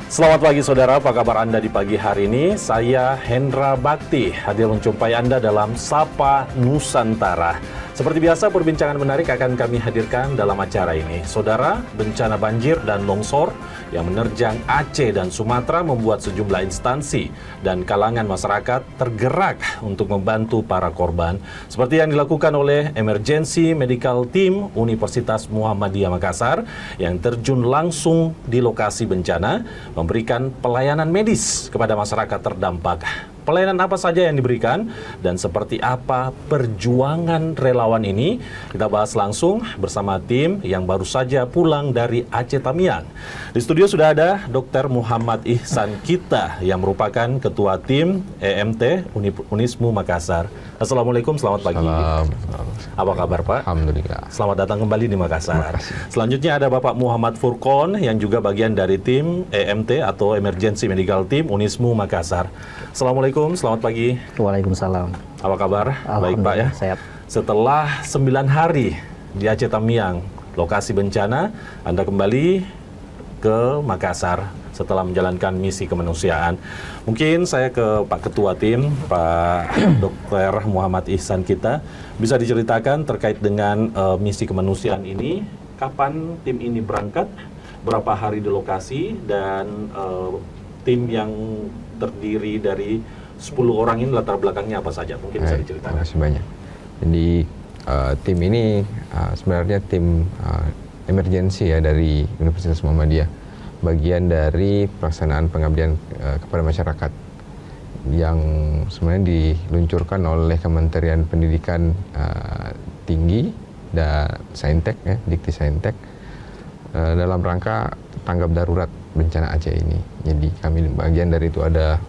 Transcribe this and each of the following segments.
Selamat pagi saudara, apa kabar Anda di pagi hari ini? Saya Hendra Bakti, hadir menjumpai Anda dalam Sapa Nusantara. Seperti biasa, perbincangan menarik akan kami hadirkan dalam acara ini. Saudara, bencana banjir dan longsor yang menerjang Aceh dan Sumatera membuat sejumlah instansi dan kalangan masyarakat tergerak untuk membantu para korban. Seperti yang dilakukan oleh Emergency Medical Team Universitas Muhammadiyah Makassar yang terjun langsung di lokasi bencana, memberikan pelayanan medis kepada masyarakat terdampak. Pelayanan apa saja yang diberikan dan seperti apa perjuangan relawan ini? Kita bahas langsung bersama tim yang baru saja pulang dari Aceh Tamiang. Di studio sudah ada Dr. Muhammad Ihsan Kita yang merupakan Ketua Tim EMT Unismu Makassar. Assalamualaikum, selamat pagi. Apa kabar Pak? Alhamdulillah. Selamat datang kembali di Makassar. Selanjutnya ada Bapak Muhammad Furqon yang juga bagian dari tim EMT atau Emergency Medical Team Unismu Makassar. Assalamualaikum, selamat pagi. Waalaikumsalam. Apa kabar? Baik Pak ya. Sehat. Setelah 9 hari di Aceh Tamiang, lokasi bencana, Anda kembali ke Makassar setelah menjalankan misi kemanusiaan. Mungkin saya ke Pak Ketua Tim, Pak Dr. Muhammad Ihsan Kita, bisa diceritakan terkait dengan misi kemanusiaan ini, kapan tim ini berangkat, berapa hari di lokasi, dan tim yang terdiri dari 10 orang ini latar belakangnya apa saja? Mungkin bisa diceritakan. Terima kasih banyak. Jadi tim ini sebenarnya tim emergensi ya dari Universitas Muhammadiyah, bagian dari pelaksanaan pengabdian kepada masyarakat yang sebenarnya diluncurkan oleh Kementerian Pendidikan Tinggi dan Saintek ya, Dikti Saintek dalam rangka tanggap darurat bencana Aceh ini. Jadi kami bagian dari itu ada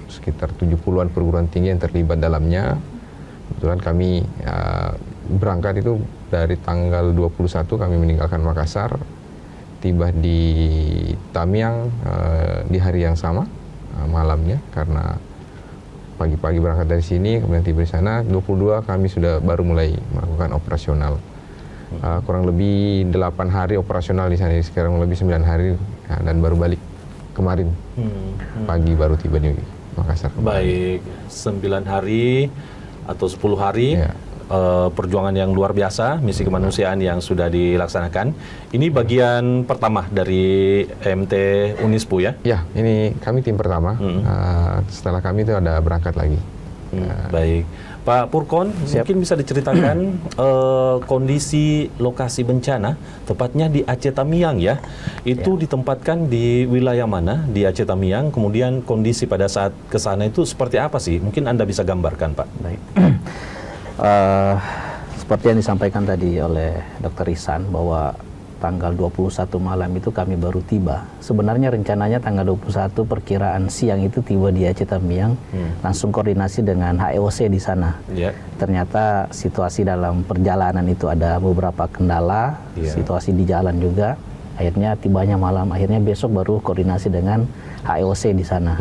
sekitar 70-an perguruan tinggi yang terlibat dalamnya. Kebetulan kami berangkat itu dari tanggal 21 kami meninggalkan Makassar, tiba di Tamiang di hari yang sama malamnya, karena pagi-pagi berangkat dari sini kemudian tiba di sana. 22 kami sudah baru mulai melakukan operasional. Kurang lebih 8 hari operasional di sana, sekarang lebih 9 hari dan baru balik kemarin pagi baru tiba di Makassar. Baik, 9 hari atau 10 hari ya. Perjuangan yang luar biasa, misi kemanusiaan yang sudah dilaksanakan. Ini bagian pertama dari EMT Unispu ya? Ya, ini kami tim pertama. Setelah kami itu ada berangkat lagi. Baik, Pak Purkon, mungkin bisa diceritakan kondisi lokasi bencana, tepatnya di Aceh Tamiang ya. Itu ditempatkan di wilayah mana di Aceh Tamiang? Kemudian kondisi pada saat ke sana itu seperti apa sih? Mungkin Anda bisa gambarkan, Pak. Baik. Seperti yang disampaikan tadi oleh Dr. Ihsan bahwa tanggal 21 malam itu kami baru tiba. Sebenarnya rencananya tanggal 21 perkiraan siang itu tiba di Aceh Tamiang, langsung koordinasi dengan HEOC di sana. Ternyata situasi dalam perjalanan itu ada beberapa kendala, situasi di jalan juga. Akhirnya tibanya malam, akhirnya besok baru koordinasi dengan HEOC di sana.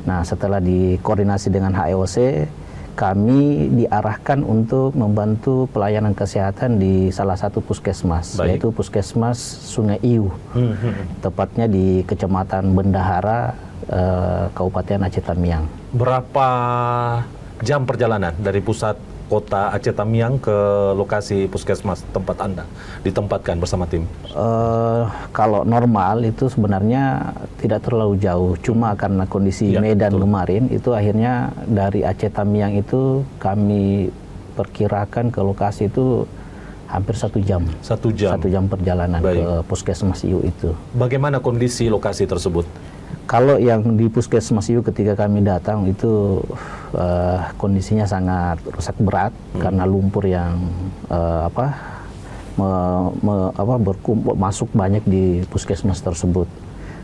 Nah, setelah dikoordinasi dengan HEOC, kami diarahkan untuk membantu pelayanan kesehatan di salah satu puskesmas, yaitu Puskesmas Sungai Iu, tepatnya di Kecamatan Bendahara, Kabupaten Aceh Tamiang. Berapa jam perjalanan dari pusat kota Aceh Tamiang ke lokasi puskesmas tempat Anda ditempatkan bersama tim? Kalau normal itu sebenarnya tidak terlalu jauh, cuma karena kondisi Medan kemarin itu akhirnya dari Aceh Tamiang itu kami perkirakan ke lokasi itu hampir 1 jam. 1 jam? 1 jam perjalanan ke Puskesmas Iu itu. Bagaimana kondisi lokasi tersebut? Kalau yang di Puskesmas Iu ketika kami datang itu kondisinya sangat rusak berat karena lumpur yang masuk banyak di puskesmas tersebut.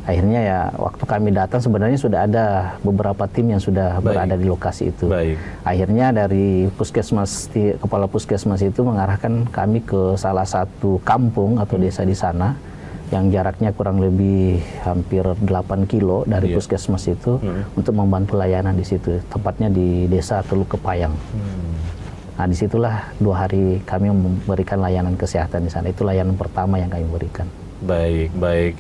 Akhirnya ya waktu kami datang sebenarnya sudah ada beberapa tim yang sudah berada di lokasi itu. Akhirnya dari puskesmas, kepala puskesmas itu mengarahkan kami ke salah satu kampung atau desa di sana yang jaraknya kurang lebih hampir 8 kilo dari puskesmas itu untuk membantu layanan di situ, tepatnya di desa Teluk Kepayang. Nah, disitulah 2 hari kami memberikan layanan kesehatan di sana. Itu layanan pertama yang kami berikan. Baik, baik.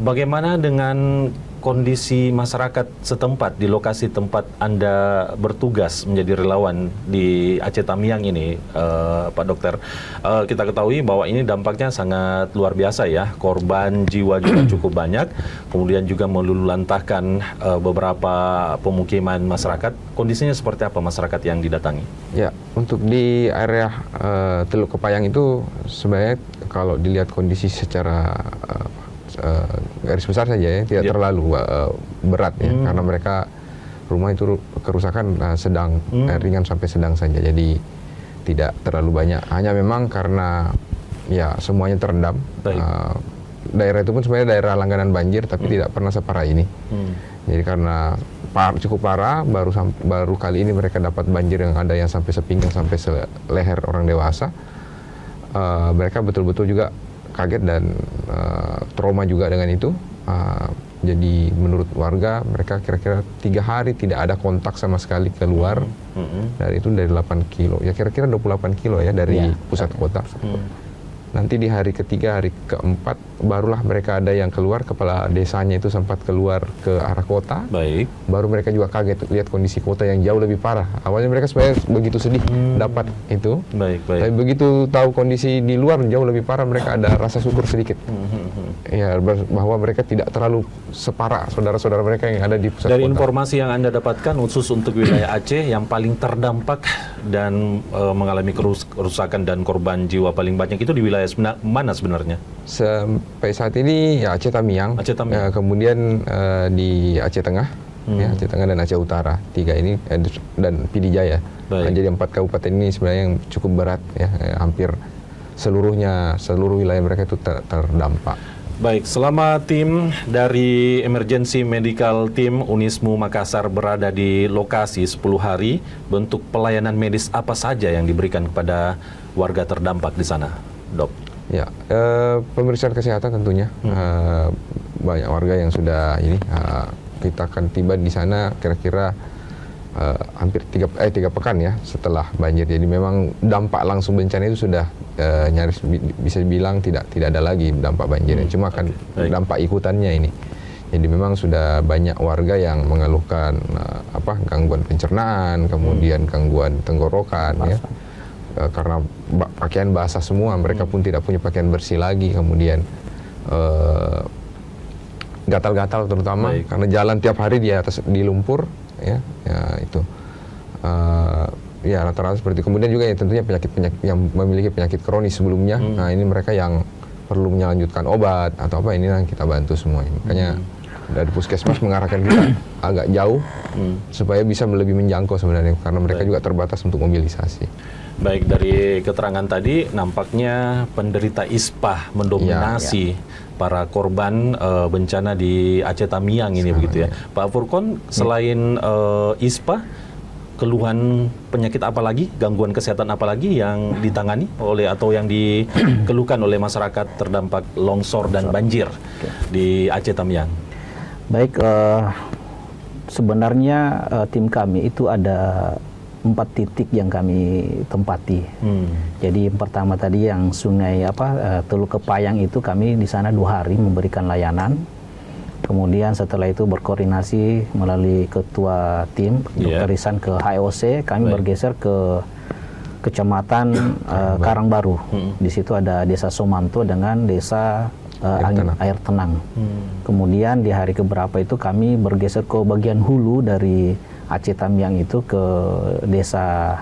Bagaimana dengan kondisi masyarakat setempat di lokasi tempat Anda bertugas menjadi relawan di Aceh Tamiang ini, Pak Dokter? Kita ketahui bahwa ini dampaknya sangat luar biasa ya, korban jiwa juga cukup banyak, kemudian juga melululantahkan beberapa pemukiman masyarakat. Kondisinya seperti apa masyarakat yang didatangi? Ya, untuk di area Teluk Kepayang itu sebenarnya kalau dilihat kondisi secara garis besar saja ya, tidak terlalu berat ya, karena mereka rumah itu kerusakan sedang, ringan sampai sedang saja, jadi tidak terlalu banyak. Hanya memang karena ya semuanya terendam. Daerah itu pun sebenarnya daerah langganan banjir, tapi tidak pernah separah ini. Jadi karena cukup parah, baru kali ini mereka dapat banjir yang ada yang sampai sepinggang sampai seleher orang dewasa. Mereka betul-betul juga kaget dan trauma juga dengan itu. Jadi menurut warga mereka kira-kira 3 hari tidak ada kontak sama sekali keluar. Dan itu dari 8 kilo, ya kira-kira 28 kilo ya dari pusat kota. Nanti di hari ketiga, hari keempat, barulah mereka ada yang keluar, kepala desanya itu sempat keluar ke arah kota. Baik. Baru mereka juga kaget lihat kondisi kota yang jauh lebih parah. Awalnya mereka sebenarnya begitu sedih dapat itu. Baik. Tapi begitu tahu kondisi di luar jauh lebih parah, mereka ada rasa syukur sedikit. Ya, bahwa mereka tidak terlalu separah saudara-saudara mereka yang ada di pusat Dari kota. informasi yang Anda dapatkan khusus untuk wilayah Aceh yang paling terdampak dan mengalami kerusakan dan korban jiwa paling banyak itu di wilayah mana sebenarnya? Sampai saat ini ya Aceh Tamiang, kemudian di Aceh Tengah, ya, Aceh Tengah dan Aceh Utara, 3 ini dan Pidi Jaya. Jadi 4 kabupaten ini sebenarnya yang cukup berat ya, hampir seluruh wilayah mereka itu terdampak. Baik, selama tim dari Emergency Medical Team Unismu Makassar berada di lokasi 10 hari, bentuk pelayanan medis apa saja yang diberikan kepada warga terdampak di sana, Dok? Ya, pemeriksaan kesehatan tentunya. Banyak warga yang sudah kita akan tiba di sana kira-kira hampir 3 pekan ya setelah banjir. Jadi memang dampak langsung bencana itu sudah nyaris bisa dibilang tidak ada lagi dampak banjirnya. Cuma kan dampak ikutannya ini. Jadi memang sudah banyak warga yang mengeluhkan gangguan pencernaan, kemudian gangguan tenggorokan ya. Karena pakaian basah semua, mereka pun tidak punya pakaian bersih lagi, kemudian gatal-gatal terutama karena jalan tiap hari di lumpur ya itu ya rata-rata seperti itu. Kemudian juga ya tentunya penyakit yang memiliki penyakit kronis sebelumnya. Nah, ini mereka yang perlu melanjutkan obat atau apa, ini yang kita bantu semuanya. Makanya dari puskesmas mengarahkan kita agak jauh supaya bisa lebih menjangkau sebenarnya, karena mereka juga terbatas untuk mobilisasi. Baik, dari keterangan tadi nampaknya penderita ISPA mendominasi para korban bencana di Aceh Tamiang ini begitu ya. Pak Furkon, selain ISPA, keluhan penyakit apa lagi, gangguan kesehatan apa lagi yang ditangani oleh atau yang dikeluhkan oleh masyarakat terdampak longsor dan banjir di Aceh Tamiang? Baik, sebenarnya tim kami itu ada 4 titik yang kami tempati. Jadi pertama tadi yang sungai Teluk Kepayang itu kami di sana 2 hari memberikan layanan. Kemudian setelah itu berkoordinasi melalui ketua tim Dr. Risan ke HOC, kami bergeser ke Kecamatan Karangbaru. Di situ ada Desa Somanto dengan Desa Air Tenang. Kemudian di hari keberapa itu kami bergeser ke bagian hulu dari Aceh Tamiang itu ke Desa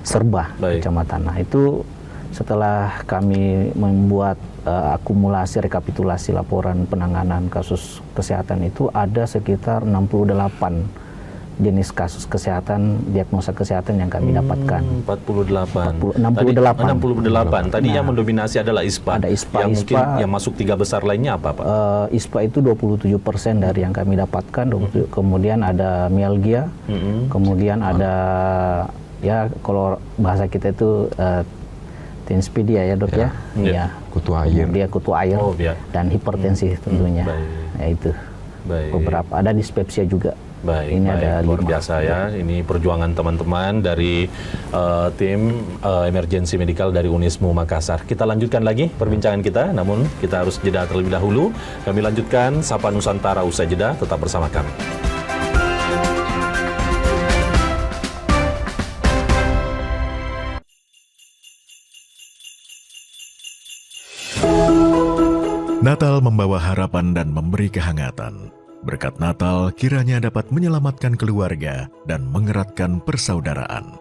Serba Kecamatan. Nah, itu setelah kami membuat akumulasi rekapitulasi laporan penanganan kasus kesehatan itu ada sekitar 68 jenis kasus kesehatan, diagnosa kesehatan yang kami dapatkan. 68. Tadi yang mendominasi adalah ISPA. Ada ISPA. Yang mungkin yang masuk 3 besar lainnya apa, Pak? ISPA itu 27% dari yang kami dapatkan. Kemudian ada myalgia. Kemudian ada ya kalau bahasa kita itu Tinspedia ya, Dok ya. Ya. Kutu air. Dia kutu air dan hipertensi tentunya. Ya itu. Beberapa ada dispepsia juga. Baik, Ini ada luar 5. biasa ya. Ini perjuangan teman-teman dari tim emergency medical dari Unismu Makassar. Kita lanjutkan lagi perbincangan kita, namun kita harus jeda terlebih dahulu. Kami lanjutkan Sapa Nusantara usai jeda, tetap bersama kami. Natal membawa harapan dan memberi kehangatan. Berkat Natal kiranya dapat menyelamatkan keluarga dan mengeratkan persaudaraan.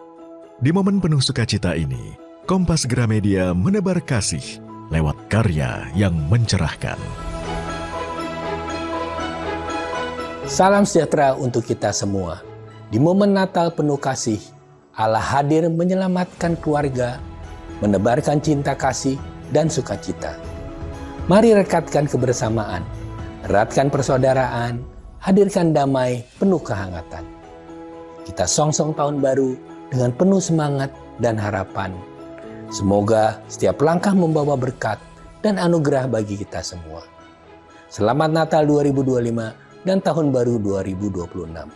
Di momen penuh sukacita ini, Kompas Gramedia menebar kasih lewat karya yang mencerahkan. Salam sejahtera untuk kita semua. Di momen Natal penuh kasih, Allah hadir menyelamatkan keluarga, menebarkan cinta kasih dan sukacita. Mari rekatkan kebersamaan, eratkan persaudaraan, hadirkan damai penuh kehangatan. Kita songsong tahun baru dengan penuh semangat dan harapan. Semoga setiap langkah membawa berkat dan anugerah bagi kita semua. Selamat Natal 2025 dan Tahun Baru 2026.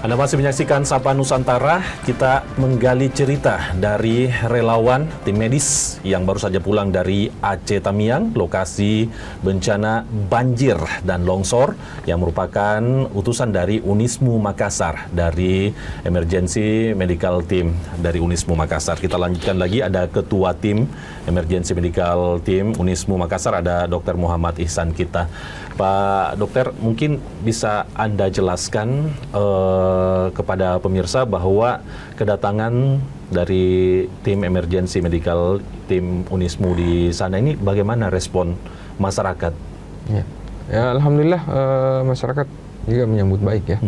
Anda masih menyaksikan Sapa Nusantara. Kita menggali cerita dari relawan tim medis yang baru saja pulang dari Aceh Tamiang, lokasi bencana banjir dan longsor yang merupakan utusan dari Unismu Makassar, dari Emergency Medical Team dari Unismu Makassar. Kita lanjutkan lagi, ada Ketua Tim Emergency Medical Team Unismu Makassar, ada Dr. Muhammad Ihsan kita. Pak Dokter, mungkin bisa Anda jelaskan kepada pemirsa bahwa kedatangan dari tim emergency medical tim Unismu di sana ini bagaimana respon masyarakat? Ya, alhamdulillah masyarakat juga menyambut baik ya.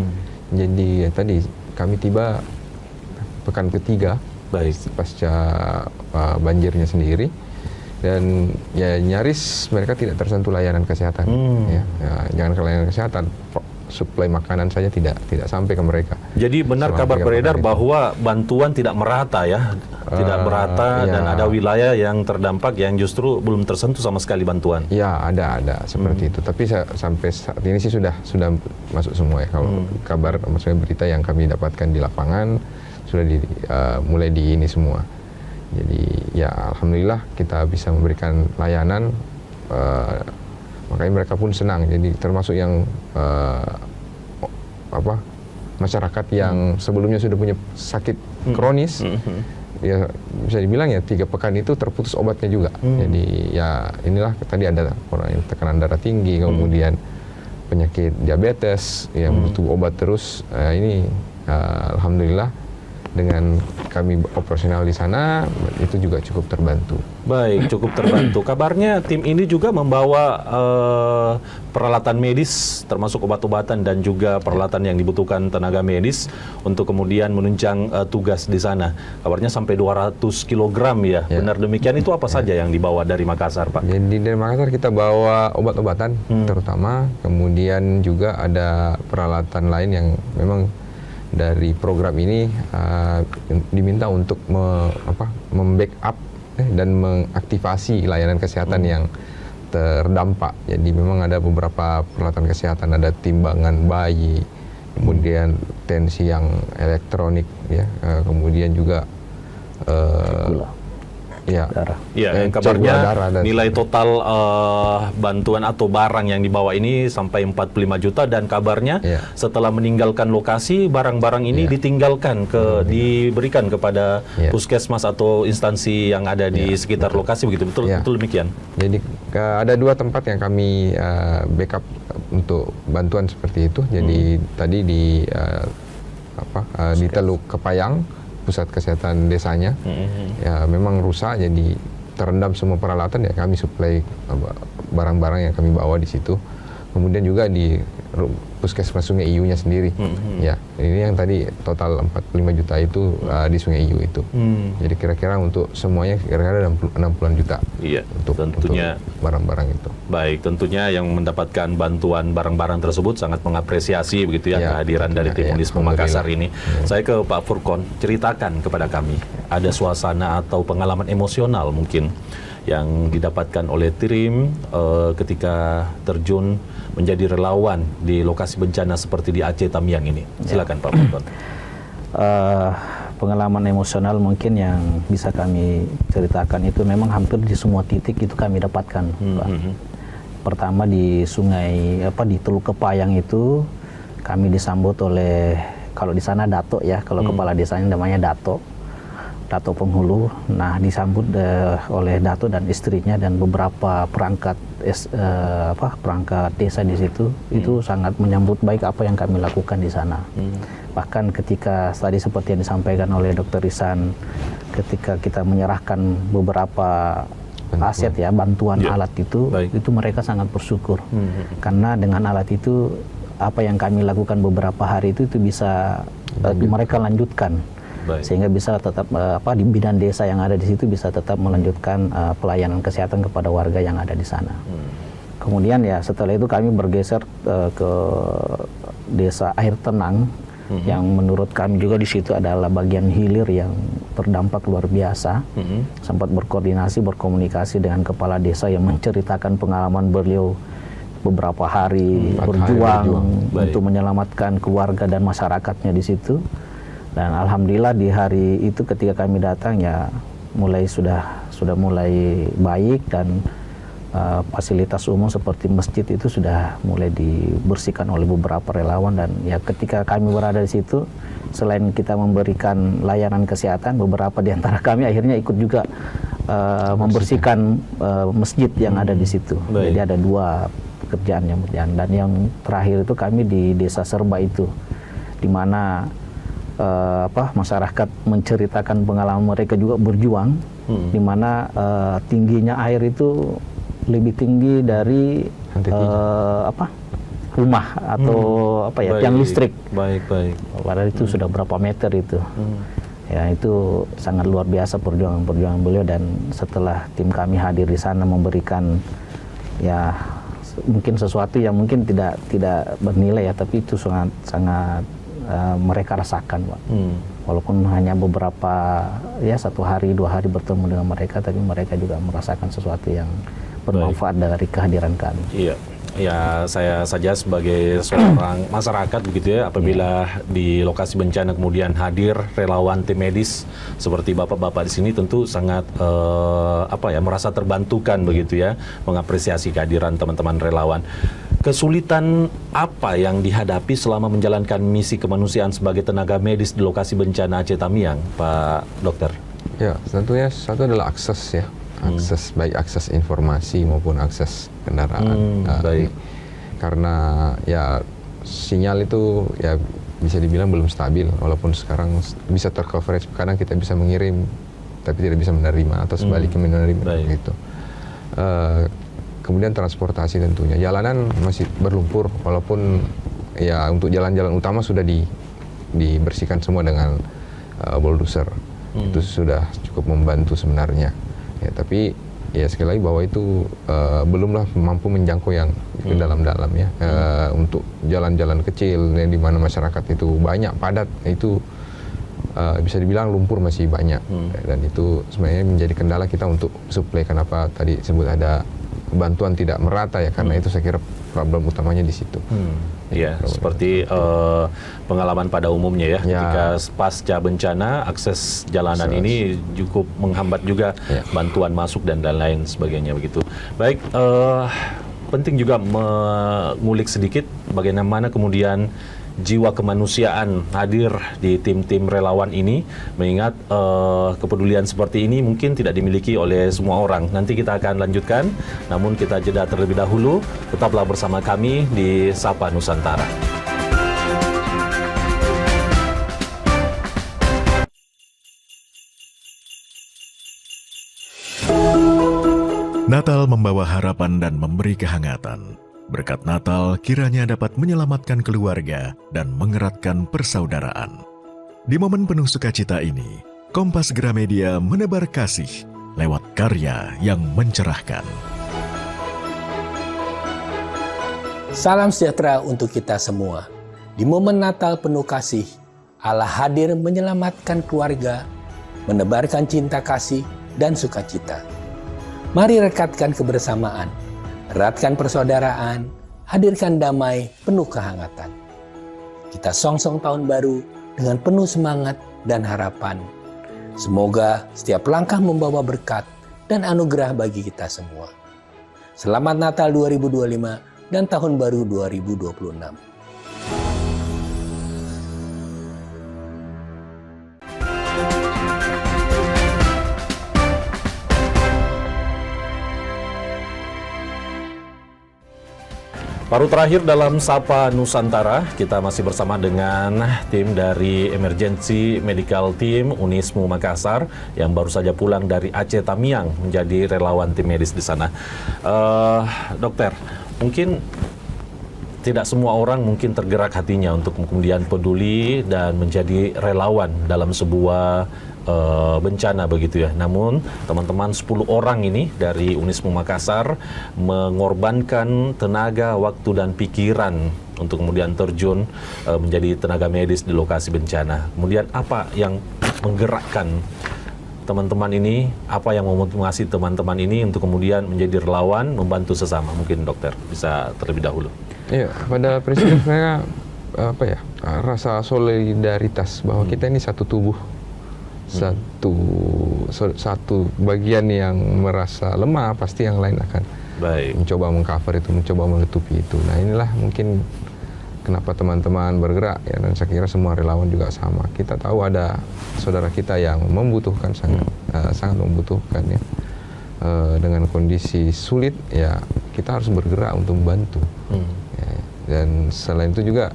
Jadi tadi kami tiba pekan ketiga pasca banjirnya sendiri. Dan ya nyaris mereka tidak tersentuh layanan kesehatan. Ya, jangan ke layanan kesehatan, suplai makanan saja tidak sampai ke mereka. Jadi benar kabar beredar bahwa bantuan tidak merata ya, tidak merata ya. Dan ada wilayah yang terdampak yang justru belum tersentuh sama sekali bantuan. Ya ada seperti itu. Tapi sampai saat ini sih sudah masuk semua ya. Kalau kabar, maksudnya berita yang kami dapatkan di lapangan sudah mulai di ini semua. Jadi ya alhamdulillah kita bisa memberikan layanan, makanya mereka pun senang. Jadi termasuk yang masyarakat yang sebelumnya sudah punya sakit kronis, ya bisa dibilang ya 3 pekan itu terputus obatnya juga. Jadi ya inilah tadi ada orang yang tekanan darah tinggi, kemudian penyakit diabetes yang butuh obat terus. Ini alhamdulillah dengan kami operasional di sana itu juga cukup terbantu. Baik, cukup terbantu. Kabarnya tim ini juga membawa peralatan medis termasuk obat-obatan dan juga peralatan yang dibutuhkan tenaga medis untuk kemudian menunjang tugas di sana. Kabarnya sampai 200 kg ya. Benar demikian, itu apa saja yang dibawa dari Makassar, Pak? Jadi dari Makassar kita bawa obat-obatan terutama, kemudian juga ada peralatan lain yang memang dari program ini diminta untuk membackup dan mengaktifasi layanan kesehatan yang terdampak. Jadi memang ada beberapa peralatan kesehatan, ada timbangan bayi, kemudian tensi yang elektronik, ya, kemudian juga darah. Ya, kabarnya nilai total bantuan atau barang yang dibawa ini sampai 45 juta dan kabarnya setelah meninggalkan lokasi barang-barang ini ditinggalkan diberikan kepada puskesmas atau instansi yang ada di sekitar lokasi, begitu betul demikian. Jadi ada 2 tempat yang kami backup untuk bantuan seperti itu. Jadi tadi di Teluk Kepayang, pusat kesehatan desanya, ya memang rusak, jadi terendam semua peralatan, ya kami suplai barang-barang yang kami bawa di situ. Kemudian juga di puskesmas Sungai Iyunya sendiri. Ya, ini yang tadi total 45 juta itu di Sungai Iyu itu. Jadi kira-kira untuk semuanya kira-kira 60-an juta. Iya, untuk tentunya barang-barang itu. baik, tentunya yang mendapatkan bantuan barang-barang tersebut sangat mengapresiasi begitu ya, Ya, kehadiran dari tim ya, Undisme Makassar ini. Ya. Saya ke Pak Furkon, ceritakan kepada kami ada suasana atau pengalaman emosional mungkin yang didapatkan oleh tim ketika terjun menjadi relawan di lokasi bencana seperti di Aceh Tamiang ini. Silakan Pak Furkon. Pengalaman emosional mungkin yang bisa kami ceritakan itu memang hampir di semua titik itu kami dapatkan, Pak. Pertama di sungai di Teluk Kepayang itu kami disambut oleh, kalau di sana Dato ya, kalau kepala desanya namanya Dato Penghulu. Nah, disambut oleh Dato dan istrinya dan beberapa perangkat desa di situ. Itu sangat menyambut baik apa yang kami lakukan di sana. Bahkan ketika tadi seperti yang disampaikan oleh Dr. Risan, ketika kita menyerahkan beberapa aset ya, bantuan alat itu mereka sangat bersyukur. Karena dengan alat itu apa yang kami lakukan beberapa hari itu bisa mereka lanjutkan. Sehingga bisa tetap di bidan desa yang ada di situ bisa tetap melanjutkan pelayanan kesehatan kepada warga yang ada di sana. Kemudian ya setelah itu kami bergeser ke desa Air Tenang, yang menurut kami juga di situ adalah bagian hilir yang terdampak luar biasa. Sempat berkomunikasi dengan kepala desa yang menceritakan pengalaman beliau beberapa hari berjuang untuk menyelamatkan keluarga dan masyarakatnya di situ. Dan alhamdulillah di hari itu ketika kami datang ya sudah mulai baik, dan fasilitas umum seperti masjid itu sudah mulai dibersihkan oleh beberapa relawan. Dan ya ketika kami berada di situ, selain kita memberikan layanan kesehatan, beberapa di antara kami akhirnya ikut juga membersihkan masjid yang ada di situ. Jadi ada 2 pekerjaan yang berjalan. Dan yang terakhir itu kami di Desa Serba itu, di mana masyarakat menceritakan pengalaman mereka juga berjuang, di mana tingginya air itu lebih tinggi dari rumah atau tiang listrik. Baik. Padahal itu sudah berapa meter itu. Ya, itu sangat luar biasa perjuangan beliau. Dan setelah tim kami hadir di sana memberikan ya mungkin sesuatu yang mungkin tidak bernilai ya, tapi itu sangat mereka rasakan, Pak. Walaupun hanya beberapa 1 hari 2 hari bertemu dengan mereka, tapi mereka juga merasakan sesuatu yang bermanfaat dari kehadiran kami. Iya. Ya, saya saja sebagai seorang masyarakat begitu ya, apabila di lokasi bencana kemudian hadir relawan tim medis seperti bapak-bapak di sini, tentu sangat merasa terbantukan begitu ya, mengapresiasi kehadiran teman-teman relawan. Kesulitan apa yang dihadapi selama menjalankan misi kemanusiaan sebagai tenaga medis di lokasi bencana Aceh Tamiang, Pak Dokter? Ya, tentunya satu adalah akses ya. Baik akses informasi maupun akses kendaraan. Karena ya sinyal itu ya bisa dibilang belum stabil, walaupun sekarang bisa tercoverage. Kadang kita bisa mengirim tapi tidak bisa menerima, atau sebaliknya menerima gitu. Kemudian transportasi tentunya. Jalanan masih berlumpur, walaupun ya untuk jalan-jalan utama sudah dibersihkan semua dengan bulldozer. Itu sudah cukup membantu sebenarnya. Ya, tapi ya sekali lagi bahwa itu belumlah mampu menjangkau yang ke dalam-dalam ya. Untuk jalan-jalan kecil di mana masyarakat itu banyak padat, itu bisa dibilang lumpur masih banyak. Dan itu sebenarnya menjadi kendala kita untuk suplai. Kenapa tadi sebut ada bantuan tidak merata ya, karena itu saya kira problem utamanya di situ. Ya, seperti pengalaman pada umumnya ya, ketika pasca bencana akses jalanan ini cukup menghambat juga bantuan masuk dan lain sebagainya begitu. Baik, penting juga mengulik sedikit bagaimana kemudian jiwa kemanusiaan hadir di tim-tim relawan ini, mengingat kepedulian seperti ini mungkin tidak dimiliki oleh semua orang. Nanti kita akan lanjutkan, namun kita jeda terlebih dahulu. Tetaplah bersama kami di Sapa Nusantara. Natal membawa harapan dan memberi kehangatan. Berkat Natal kiranya dapat menyelamatkan keluarga dan mengeratkan persaudaraan. Di momen penuh sukacita ini, Kompas Gramedia menebar kasih lewat karya yang mencerahkan. Salam sejahtera untuk kita semua. Di momen Natal penuh kasih, Allah hadir menyelamatkan keluarga, menebarkan cinta kasih dan sukacita. Mari rekatkan kebersamaan, eratkan persaudaraan, hadirkan damai penuh kehangatan. Kita songsong tahun baru dengan penuh semangat dan harapan. Semoga setiap langkah membawa berkat dan anugerah bagi kita semua. Selamat Natal 2025 dan Tahun Baru 2026. Baru terakhir dalam Sapa Nusantara, kita masih bersama dengan tim dari Emergency Medical Team Unismu Makassar yang baru saja pulang dari Aceh Tamiang menjadi relawan tim medis di sana. Dokter, mungkin tidak semua orang mungkin tergerak hatinya untuk kemudian peduli dan menjadi relawan dalam sebuah bencana begitu ya. Namun teman-teman 10 orang ini dari Unismu Makassar mengorbankan tenaga, waktu dan pikiran untuk kemudian terjun menjadi tenaga medis di lokasi bencana. Kemudian apa yang menggerakkan teman-teman ini, apa yang memotivasi teman-teman ini untuk kemudian menjadi relawan, membantu sesama? Mungkin dokter bisa terlebih dahulu. Iya, pada prinsipnya saya rasa solidaritas bahwa kita ini satu tubuh, satu bagian yang merasa lemah, pasti yang lain akan mencoba mengcover itu, mencoba menutupi itu. Nah inilah mungkin kenapa teman-teman bergerak ya, dan saya kira semua relawan juga sama. Kita tahu ada saudara kita yang membutuhkan, sangat membutuhkan ya. Dengan kondisi sulit ya kita harus bergerak untuk membantu. Ya, dan selain itu juga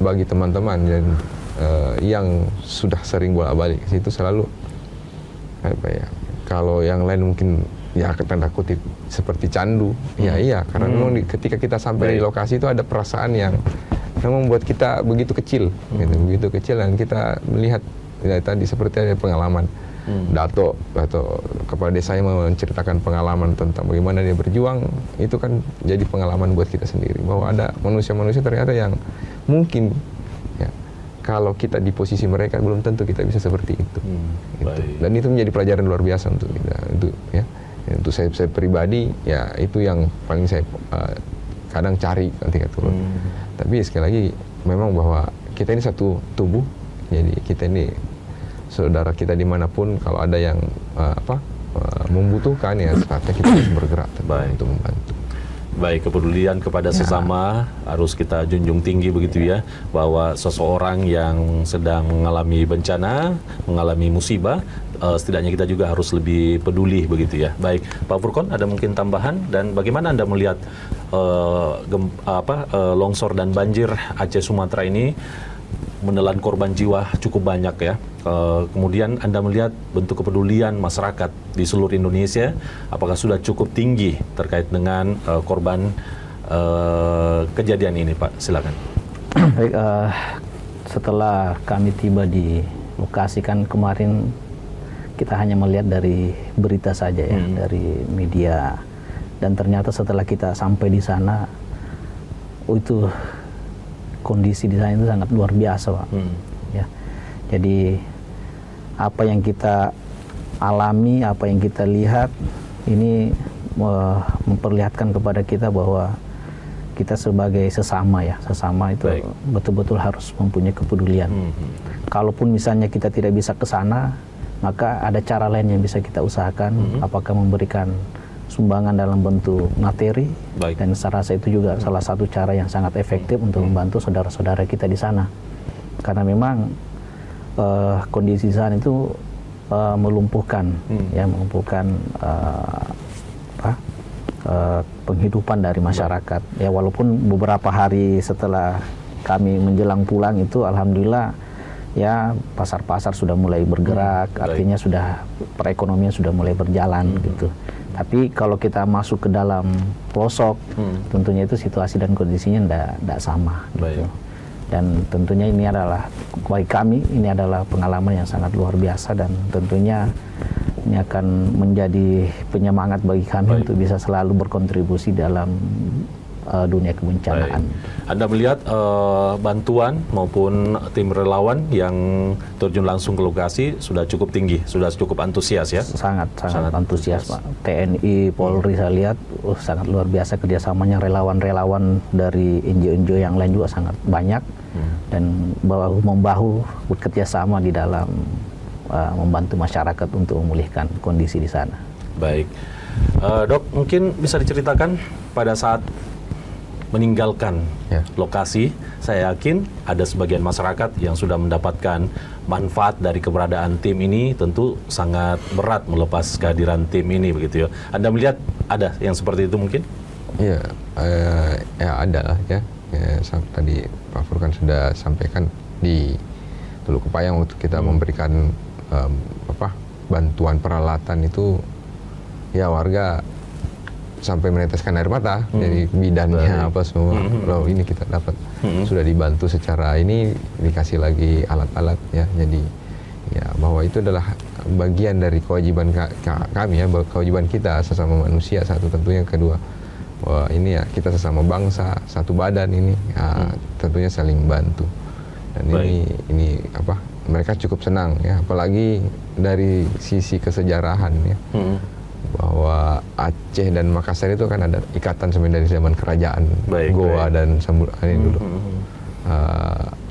bagi teman-teman dan yang sudah sering bolak-balik ke situ selalu kalau yang lain mungkin ya tanda kutip seperti candu, iya karena memang ketika kita sampai di lokasi itu ada perasaan yang membuat kita begitu kecil, begitu kecil, dan kita melihat ya, tadi seperti ada pengalaman Dato kepala desa yang menceritakan pengalaman tentang bagaimana dia berjuang, itu kan jadi pengalaman buat kita sendiri bahwa ada manusia-manusia ternyata yang mungkin kalau kita di posisi mereka belum tentu kita bisa seperti itu. Dan itu menjadi pelajaran luar biasa untuk kita. Untuk saya pribadi ya itu yang paling saya kadang cari ketika turun. Tapi sekali lagi memang bahwa kita ini satu tubuh, jadi kita ini saudara kita dimanapun, kalau ada yang membutuhkan ya saatnya kita harus bergerak untuk membantu. Baik, kepedulian kepada sesama harus kita junjung tinggi begitu ya, bahwa seseorang yang sedang mengalami bencana, mengalami musibah, setidaknya kita juga harus lebih peduli begitu ya. Baik, Pak Furkon, ada mungkin tambahan, dan bagaimana Anda melihat longsor dan banjir Aceh Sumatera ini menelan korban jiwa cukup banyak ya. Kemudian Anda melihat bentuk kepedulian masyarakat di seluruh Indonesia, apakah sudah cukup tinggi terkait dengan korban kejadian ini, Pak? Silakan. Baik, setelah kami tiba di lokasi, kan kemarin kita hanya melihat dari berita saja ya, dari media, dan ternyata setelah kita sampai di sana, itu kondisi di sana itu sangat luar biasa, Pak. Ya, jadi apa yang kita alami, apa yang kita lihat, ini memperlihatkan kepada kita bahwa kita sebagai sesama itu betul-betul harus mempunyai kepedulian. Kalaupun misalnya kita tidak bisa ke sana, maka ada cara lain yang bisa kita usahakan, apakah memberikan sumbangan dalam bentuk materi, dan saya rasa itu juga salah satu cara yang sangat efektif untuk membantu saudara-saudara kita di sana. Karena memang kondisi di sana itu melumpuhkan, penghidupan dari masyarakat. Ya, walaupun beberapa hari setelah kami menjelang pulang itu, alhamdulillah ya pasar-pasar sudah mulai bergerak, artinya sudah perekonomian sudah mulai berjalan gitu. Tapi kalau kita masuk ke dalam pelosok, tentunya itu situasi dan kondisinya tidak sama. Gitu. Baik. Dan tentunya ini adalah, bagi kami, ini adalah pengalaman yang sangat luar biasa, dan tentunya ini akan menjadi penyemangat bagi kami untuk bisa selalu berkontribusi dalam dunia kebencanaan. Baik. Anda melihat bantuan maupun tim relawan yang terjun langsung ke lokasi sudah cukup tinggi, sudah cukup antusias ya? Sangat antusias, Pak. TNI, Polri saya lihat sangat luar biasa kerjasamanya, relawan-relawan dari NGO-NGO yang lain juga sangat banyak, dan bahu-membahu bekerja sama di dalam membantu masyarakat untuk memulihkan kondisi di sana. Baik. Dok, mungkin bisa diceritakan pada saat meninggalkan lokasi, saya yakin ada sebagian masyarakat yang sudah mendapatkan manfaat dari keberadaan tim ini. Tentu sangat berat melepas kehadiran tim ini, begitu ya. Anda melihat ada yang seperti itu mungkin? Iya, ya ada lah ya. Tadi Pak Furkan sudah sampaikan di Teluk Kepayang waktu kita memberikan bantuan peralatan itu, ya warga sampai meneteskan air mata, jadi bidannya apa semua. Loh, ini kita dapat sudah dibantu secara ini, dikasih lagi alat-alat ya. Jadi ya bahwa itu adalah bagian dari kewajiban kami ya, kewajiban kita sesama manusia satu, tentunya kedua bahwa ini ya kita sesama bangsa, satu badan ini ya, tentunya saling bantu. Dan ini mereka cukup senang ya, apalagi dari sisi kesejarahan ya. Bahwa Aceh dan Makassar itu kan ada ikatan sebenarnya dari zaman kerajaan Goa dan Samudra dulu.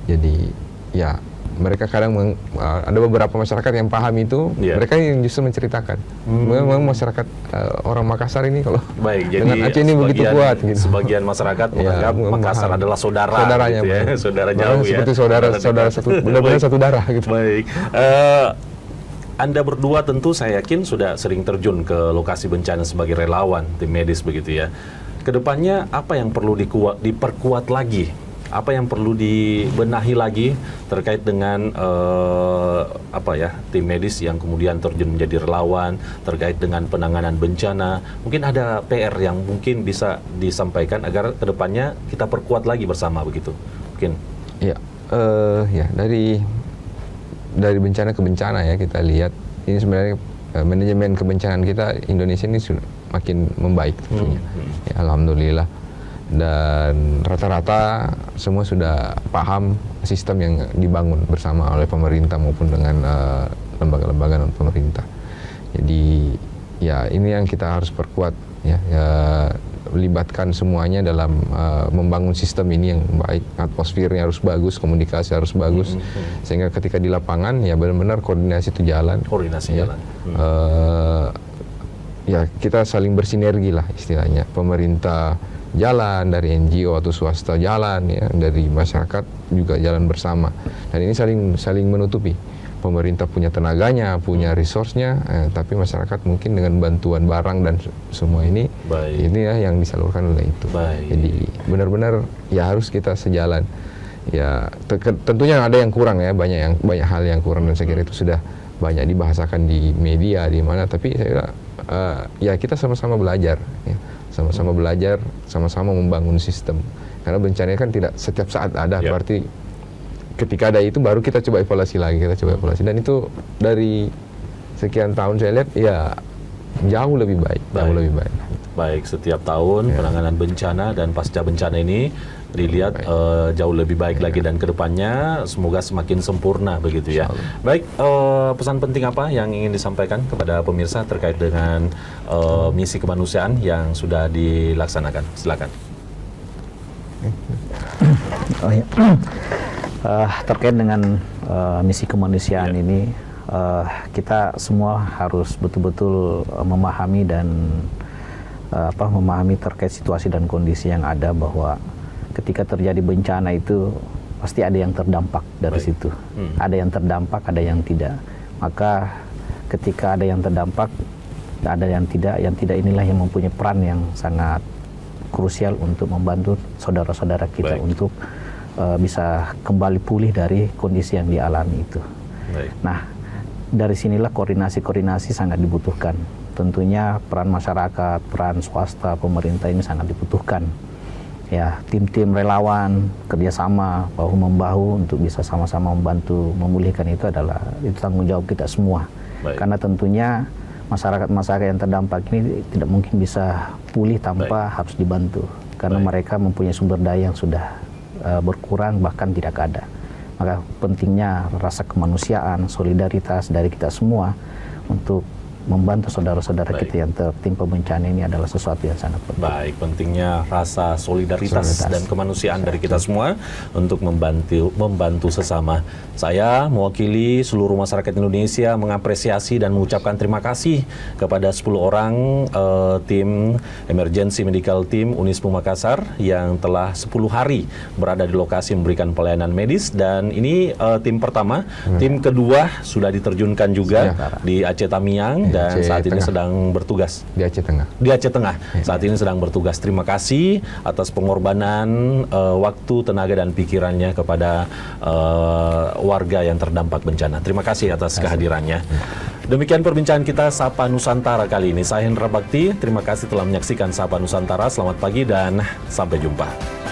Jadi ya mereka kadang ada beberapa masyarakat yang paham itu, mereka yang justru menceritakan. Memang masyarakat orang Makassar ini kalau dengan Aceh ini begitu kuat. Gitu. Sebagian masyarakat menganggap Makassar adalah saudaranya, gitu ya. Saudara jauh ya. Seperti saudara satu, benar-benar satu darah gitu. Baik. Anda berdua tentu saya yakin sudah sering terjun ke lokasi bencana sebagai relawan tim medis begitu ya. Kedepannya apa yang perlu diperkuat lagi? Apa yang perlu dibenahi lagi terkait dengan tim medis yang kemudian terjun menjadi relawan terkait dengan penanganan bencana? Mungkin ada PR yang mungkin bisa disampaikan agar kedepannya kita perkuat lagi bersama begitu. Mungkin. Ya, dari bencana ke bencana ya kita lihat ini sebenarnya manajemen kebencanaan kita Indonesia ini sudah makin membaik tentunya. Ya, alhamdulillah, dan rata-rata semua sudah paham sistem yang dibangun bersama oleh pemerintah maupun dengan lembaga-lembaga non pemerintah. Jadi ya ini yang kita harus perkuat ya libatkan semuanya dalam membangun sistem ini yang baik, atmosfernya harus bagus, komunikasi harus bagus, sehingga ketika di lapangan ya benar-benar koordinasi itu jalan. Ya kita saling bersinergi lah istilahnya, pemerintah jalan, dari NGO atau swasta jalan ya, dari masyarakat juga jalan bersama, dan ini saling menutupi. Pemerintah punya tenaganya, punya resource-nya, tapi masyarakat mungkin dengan bantuan barang dan semua ini ya yang disalurkan oleh itu. Jadi benar-benar ya harus kita sejalan. Ya tentunya ada yang kurang ya, banyak hal yang kurang, dan saya kira itu sudah banyak dibahasakan di media di mana. Tapi saya kira ya kita sama-sama belajar, ya. Sama-sama belajar, sama-sama membangun sistem. Karena bencana kan tidak setiap saat ada, berarti ketika ada itu baru kita coba evaluasi lagi, dan itu dari sekian tahun saya lihat ya jauh lebih baik. Baik, setiap tahun penanganan bencana dan pasca bencana ini dilihat jauh lebih baik lagi, dan kedepannya semoga semakin sempurna begitu ya. Baik, pesan penting apa yang ingin disampaikan kepada pemirsa terkait dengan misi kemanusiaan yang sudah dilaksanakan? Silakan. Terkait dengan misi kemanusiaan ini, kita semua harus betul-betul memahami dan memahami terkait situasi dan kondisi yang ada, bahwa ketika terjadi bencana itu pasti ada yang terdampak dari situ. Ada yang terdampak, ada yang tidak. Maka ketika ada yang terdampak, ada yang tidak inilah yang mempunyai peran yang sangat krusial untuk membantu saudara-saudara kita untuk bisa kembali pulih dari kondisi yang dialami itu. Nah, dari sinilah koordinasi sangat dibutuhkan tentunya peran masyarakat, peran swasta, pemerintah ini sangat dibutuhkan. Ya, tim-tim relawan kerjasama bahu-membahu untuk bisa sama-sama membantu memulihkan itu tanggung jawab kita semua. Baik. Karena tentunya masyarakat yang terdampak ini tidak mungkin bisa pulih tanpa harus dibantu. Karena mereka mempunyai sumber daya yang sudah berkurang bahkan tidak ada. Maka pentingnya rasa kemanusiaan, solidaritas dari kita semua untuk membantu saudara-saudara kita yang tertimpa bencana ini adalah sesuatu yang sangat penting. Baik, pentingnya rasa solidaritas dan kemanusiaan dari kita semua untuk membantu sesama. Saya mewakili seluruh masyarakat Indonesia mengapresiasi dan mengucapkan terima kasih kepada 10 orang tim Emergency Medical Team Unismu Makassar yang telah 10 hari berada di lokasi memberikan pelayanan medis, dan ini tim pertama. Tim kedua sudah diterjunkan juga di Aceh Tamiang dan Aceh saat ini Tengah. sedang bertugas Di Aceh Tengah. di Aceh Tengah. Saat ini sedang bertugas. Terima kasih atas pengorbanan waktu, tenaga dan pikirannya kepada warga yang terdampak bencana. Terima kasih atas kehadirannya. Demikian perbincangan kita Sapa Nusantara kali ini. Saya Hendra Bakti. Terima kasih telah menyaksikan Sapa Nusantara. Selamat pagi dan sampai jumpa.